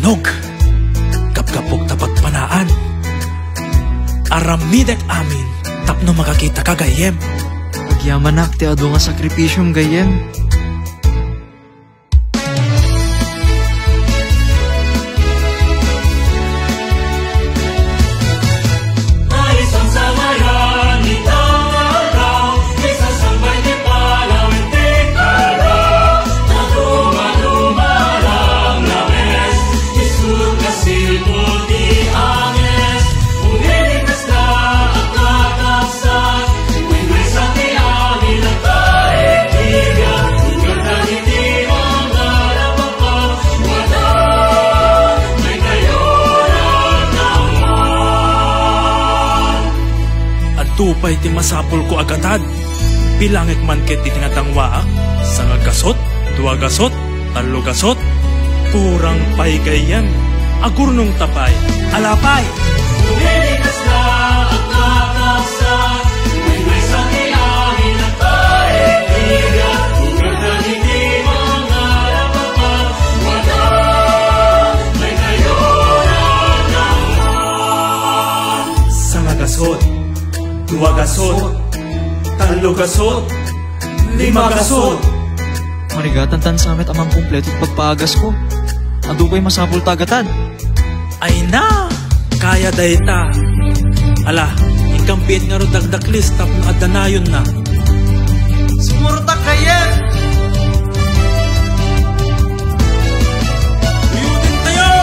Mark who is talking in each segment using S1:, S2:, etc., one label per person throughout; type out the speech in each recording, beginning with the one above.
S1: Nog, kapkapok tapat panaan. Aramidek amin, tapno makakita ka gayem.
S2: Agyaman ti ado nga sakripisyong gayem.
S1: Tupay ti masapul ko agatad. Bilangit man ket ti tinatangwaak. Sanga gasot, dua gasot, talo gasot. Kurang pay gayem. Agurnong tapay, alapay.
S3: Umilikas na ang kakasal. May sa tiyahin at kaibigan. Ugat na hindi mangarap wala. May kayonan naman.
S1: Sanga gasot, dua gasot, talo gasot, lima gasot.
S2: Marigatan tan samet amang kumpleto pagpaagas ko. Ado ko'y masapul tagatan.
S1: Ay na, kaya dayta. Ala, ingkampit nga ro dagdaklis tapno adanayon na.
S2: Sumurta kayem!
S1: Uyutin tayo!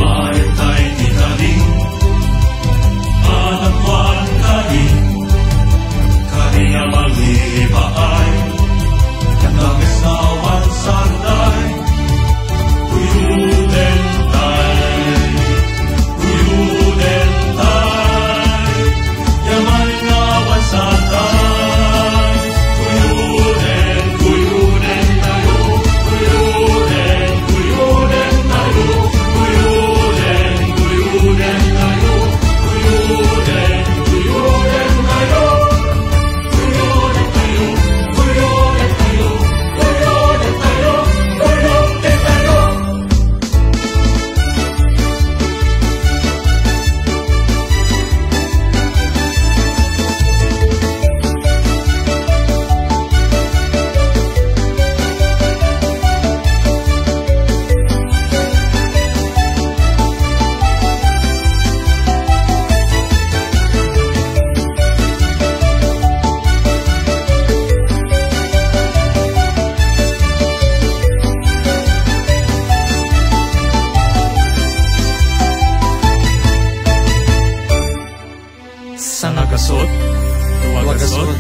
S3: Mahit ay titaling. Anakwan kain. Kaniya malibaay. Katamis na wansanday. Uyuden tay. Uyuden tay. Yaman nga wansanday. Uyuden, uyuden tayo. Uyuden, uyuden tayo. Uyuden, uyuden tayo. Uyuden, uyuden tayo. Uyuden tayo. Uyuden tayo. Uyuden tayo. Uyuden tayo.
S1: Sanga gasot, dua gasot,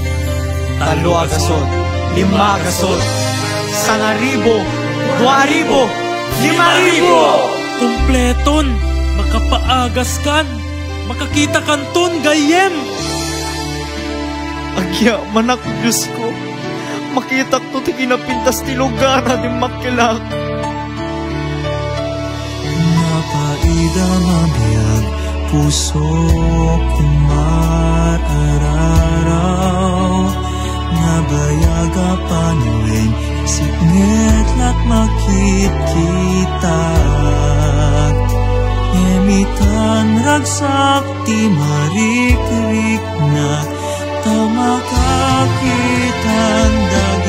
S1: talo gasot, lima gasot.
S2: Sangaribo, 2,000, 5,000!
S1: Kumpleton, makapaagas kan, makakita kanton gayem.
S2: Agya, manak Diyos ko. Makita ko ti kinapintas ti lugar na di makilak.
S4: Napaidamamiyag puso kumararaw. Nabayaga panuwing sipngit lak makit-kitag. Emitan ragsak ti marik-rik na tamakakitang dag